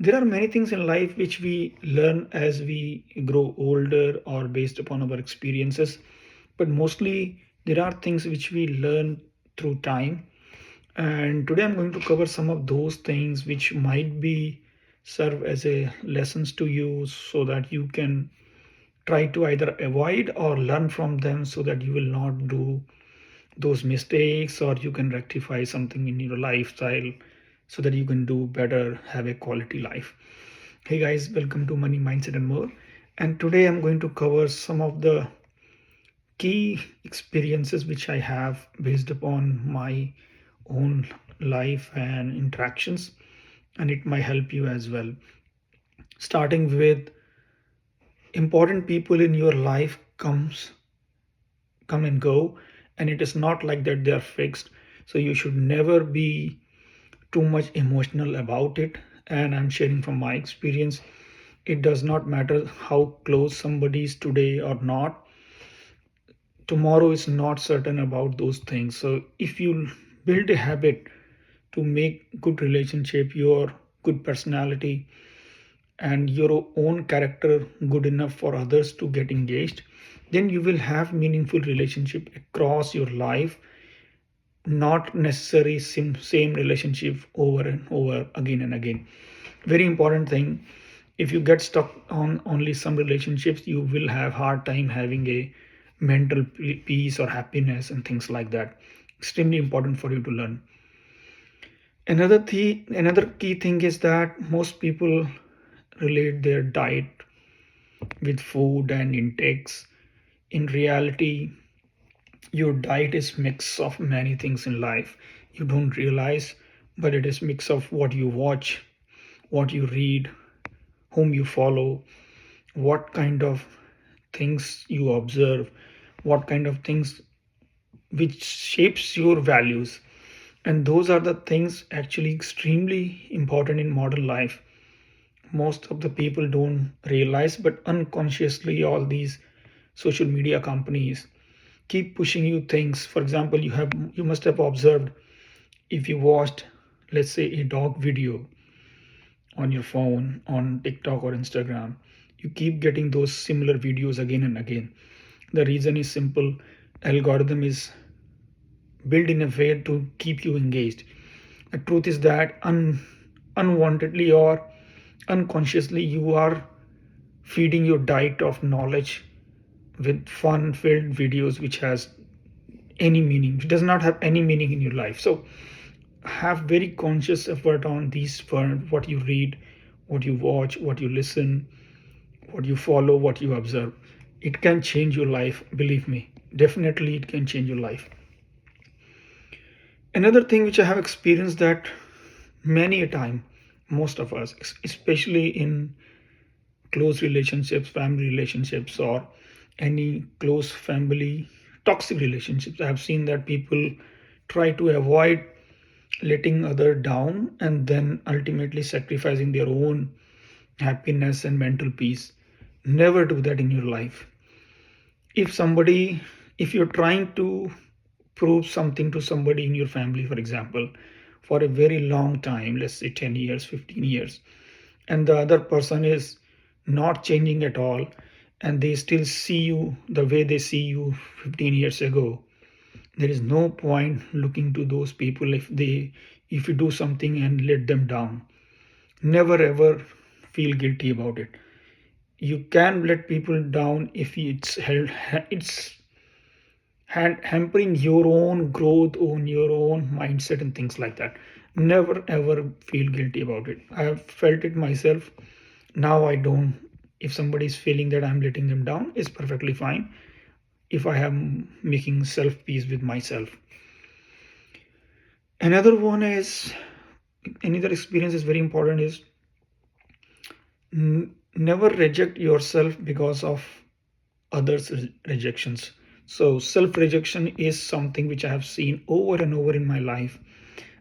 There are many things in life which we learn as we grow older or based upon our experiences, but mostly there are things which we learn through time. And today I'm going to cover some of those things which might be serve as a lessons to you so that you can try to either avoid or learn from them so that you will not do those mistakes, or you can rectify something in your lifestyle so that you can do better, have a quality life. Hey guys, welcome to Money Mindset and More. And today I'm going to cover some of the key experiences which I have based upon my own life and interactions, and it might help you as well. Starting with, important people in your life come and go, and it is not like that they are fixed. So you should never be too much emotional about it. And I'm sharing from my experience, it does not matter how close somebody is today or not, tomorrow is not certain about those things. So if you build a habit to make good relationship, your good personality and your own character good enough for others to get engaged, then you will have meaningful relationship across your life, not necessary same relationship over and over again and again. Very important thing. If you get stuck on only some relationships, you will have hard time having a mental peace or happiness and things like that. Extremely important for you to learn. Another key thing is that most people relate their diet with food and intakes. In reality, your diet is mix of many things in life. You don't realize, but it is mix of what you watch, what you read, whom you follow, what kind of things you observe, what kind of things which shapes your values. And those are the things actually extremely important in modern life. Most of the people don't realize, but unconsciously all these social media companies keep pushing you things. For example, you must have observed, if you watched, let's say, a dog video on your phone on TikTok or Instagram, you keep getting those similar videos again and again. The reason is simple. Algorithm is built in a way to keep you engaged. The truth is that unwantedly or unconsciously you are feeding your diet of knowledge with fun filled videos which has any meaning, which does not have any meaning in your life. So have very conscious effort on these, for what you read, what you watch, what you listen, what you follow, what you observe. It can change your life, believe me. Definitely it can change your life. Another thing which I have experienced, that many a time, most of us, especially in close relationships, family relationships, or any close family toxic relationships, I have seen that people try to avoid letting other down and then ultimately sacrificing their own happiness and mental peace. Never do that in your life. If you're trying to prove something to somebody in your family, for example, for a very long time, let's say 10 years, 15 years, and the other person is not changing at all, and they still see you the way they see you 15 years ago, there is no point looking to those people if you do something and let them down. Never ever feel guilty about it. You can let people down if it's hampering your own growth, on your own mindset and things like that. Never ever feel guilty about it. I have felt it myself. Now I don't. If somebody is feeling that I'm letting them down, it's perfectly fine. If I am making self peace with myself. Another one is, another experience is very important, is never reject yourself because of others' rejections. So self rejection is something which I have seen over and over in my life.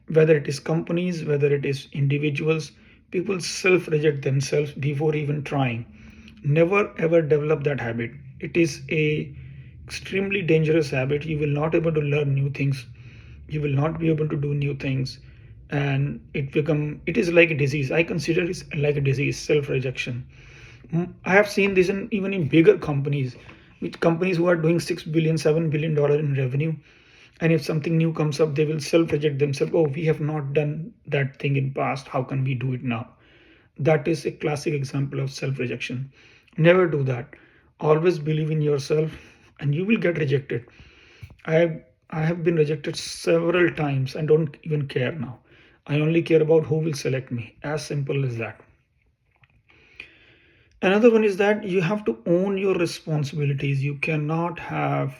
Whether it is companies, whether it is individuals, people self reject themselves before even trying. Never ever develop that habit. It is a extremely dangerous habit. You will not able to learn new things. You will not be able to do new things. and it is like a disease. I consider it like a disease, self-rejection. I have seen this even in bigger companies, with companies who are doing 6 billion, $7 billion in revenue, and if something new comes up, they will self-reject themselves. Oh, we have not done that thing in past. How can we do it now? That is a classic example of self-rejection. Never do that. Always believe in yourself, and you will get rejected. I have, I have been rejected several times and don't even care now. I only care about who will select me. As simple as that. Another one is that you have to own your responsibilities. You cannot have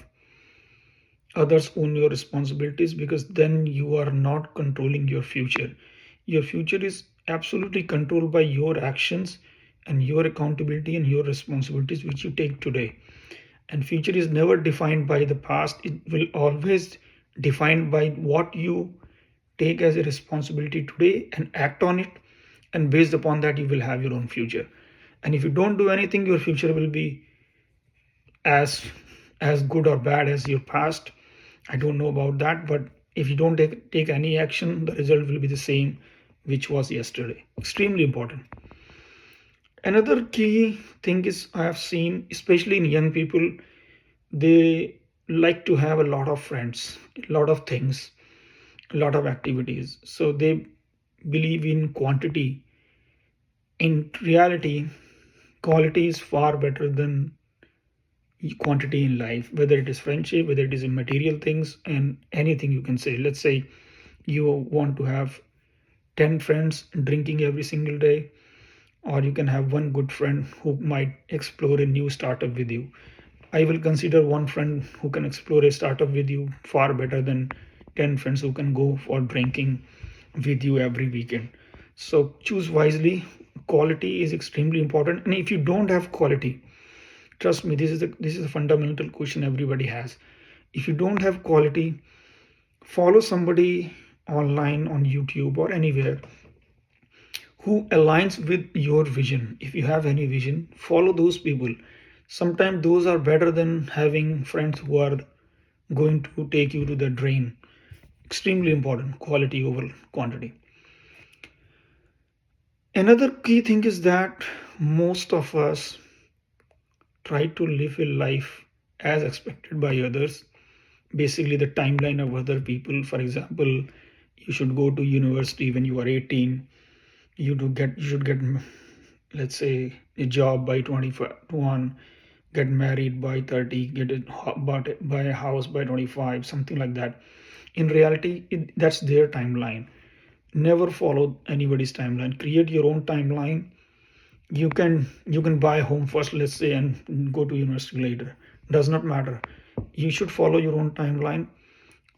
others own your responsibilities, because then you are not controlling your future. Your future is absolutely controlled by your actions and your accountability and your responsibilities which you take today. And future is never defined by the past. It will always defined by what you take as a responsibility today and act on it, and based upon that you will have your own future. And if you don't do anything, your future will be as as good or bad as your past. I don't know about that, but if you don't take any action, the result will be the same which was yesterday. Extremely important. Another key thing is, I have seen, especially in young people, they like to have a lot of friends, a lot of things, a lot of activities. So they believe in quantity. In reality, quality is far better than quantity in life, whether it is friendship, whether it is in material things, and anything you can say. Let's say you want to have 10 friends drinking every single day, or you can have one good friend who might explore a new startup with you. I will consider one friend who can explore a startup with you far better than 10 friends who can go for drinking with you every weekend. So choose wisely. Quality is extremely important. And if you don't have quality, trust me, this is a fundamental question everybody has. If you don't have quality, follow somebody online on YouTube or anywhere who aligns with your vision. If you have any vision, follow those people. Sometimes those are better than having friends who are going to take you to the drain. Extremely important, quality over quantity. Another key thing is that most of us try to live a life as expected by others, basically the timeline of other people. For example, you should go to university when you are 18. You should get, let's say, a job by 21, get married by 30, buy a house by 25, something like that. In reality, that's their timeline. Never follow anybody's timeline. Create your own timeline. You can buy a home first, let's say, and go to university later. Does not matter. You should follow your own timeline.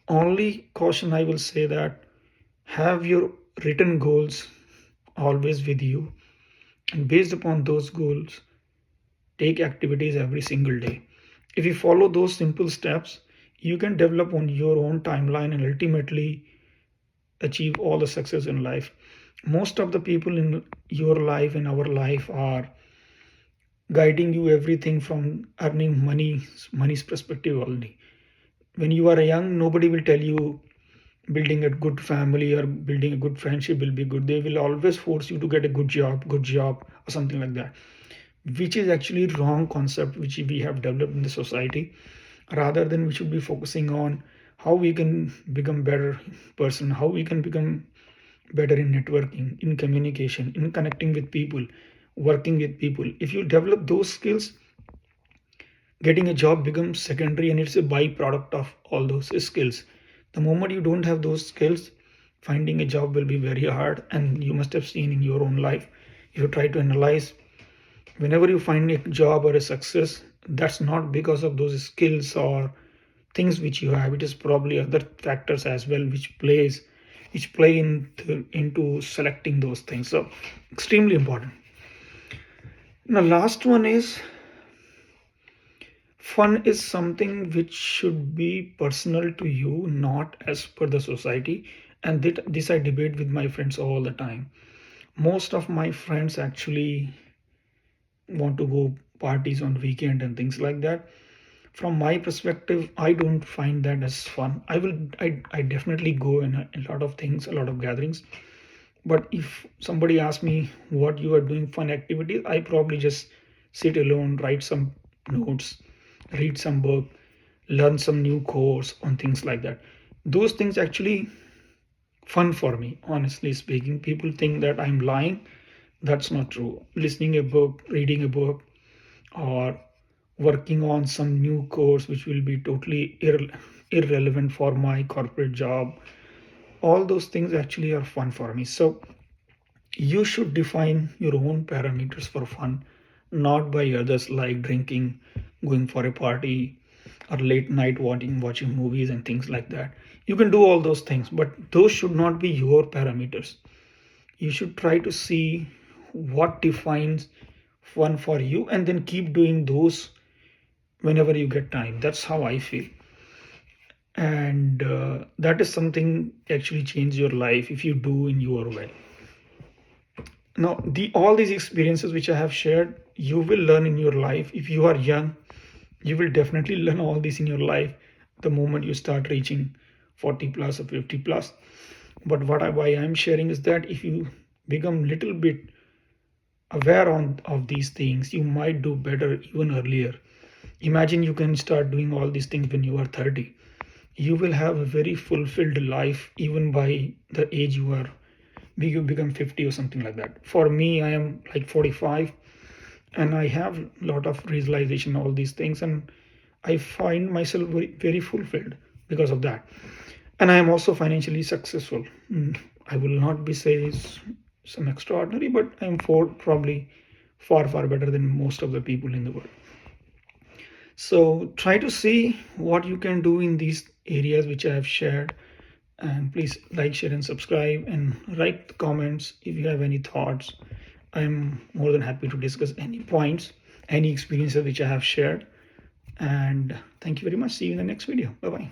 Only caution I will say that, have your written goals always with you, and based upon those goals, take activities every single day. If you follow those simple steps, you can develop on your own timeline and ultimately achieve all the success in life. Most of the people in your life, in our life, are guiding you everything from earning money's perspective only. When you are young, nobody will tell you building a good family or building a good friendship will be good. They will always force you to get a good job or something like that, which is actually wrong concept which we have developed in the society. Rather than, we should be focusing on how we can become better person, how we can become better in networking, in communication, in connecting with people, working with people. If you develop those skills, getting a job becomes secondary, and it's a byproduct of all those skills. The moment you don't have those skills, finding a job will be very hard. And you must have seen in your own life, if you try to analyze, whenever you find a job or a success, that's not because of those skills or things which you have. It is probably other factors as well which play into selecting those things. So extremely important. Now last one is, fun is something which should be personal to you, not as per the society. And this I debate with my friends all the time. Most of my friends actually want to go parties on weekend and things like that. From my perspective, I don't find that as fun. I definitely go in a lot of things, a lot of gatherings. But if somebody asks me what you are doing fun activities, I probably just sit alone, write some notes, read some book, learn some new course on things like that. Those things actually fun for me, honestly speaking. People think that I'm lying. That's not true. Listening a book, reading a book, or working on some new course which will be totally irrelevant for my corporate job, all those things actually are fun for me. So you should define your own parameters for fun, not by others, like drinking, going for a party, or late night watching movies and things like that. You can do all those things, but those should not be your parameters. You should try to see what defines fun for you and then keep doing those whenever you get time. That's how I feel. And that is something actually change your life if you do in your way. Now, all these experiences which I have shared, you will learn in your life. If you are young, you will definitely learn all this in your life the moment you start reaching 40 plus or 50 plus. But why I'm sharing is that if you become little bit aware of these things, you might do better even earlier. Imagine you can start doing all these things when you are 30. You will have a very fulfilled life even by the age you become 50 or something like that. For me, I am like 45 and I have a lot of realization all these things, and I find myself very fulfilled because of that. And I am also financially successful. I will not be say some extraordinary, but I'm probably far better than most of the people in the world. So try to see what you can do in these areas which I have shared, and please like, share, and subscribe, and write comments if you have any thoughts. I'm more than happy to discuss any points, any experiences which I have shared. And thank you very much. See you in the next video. Bye bye.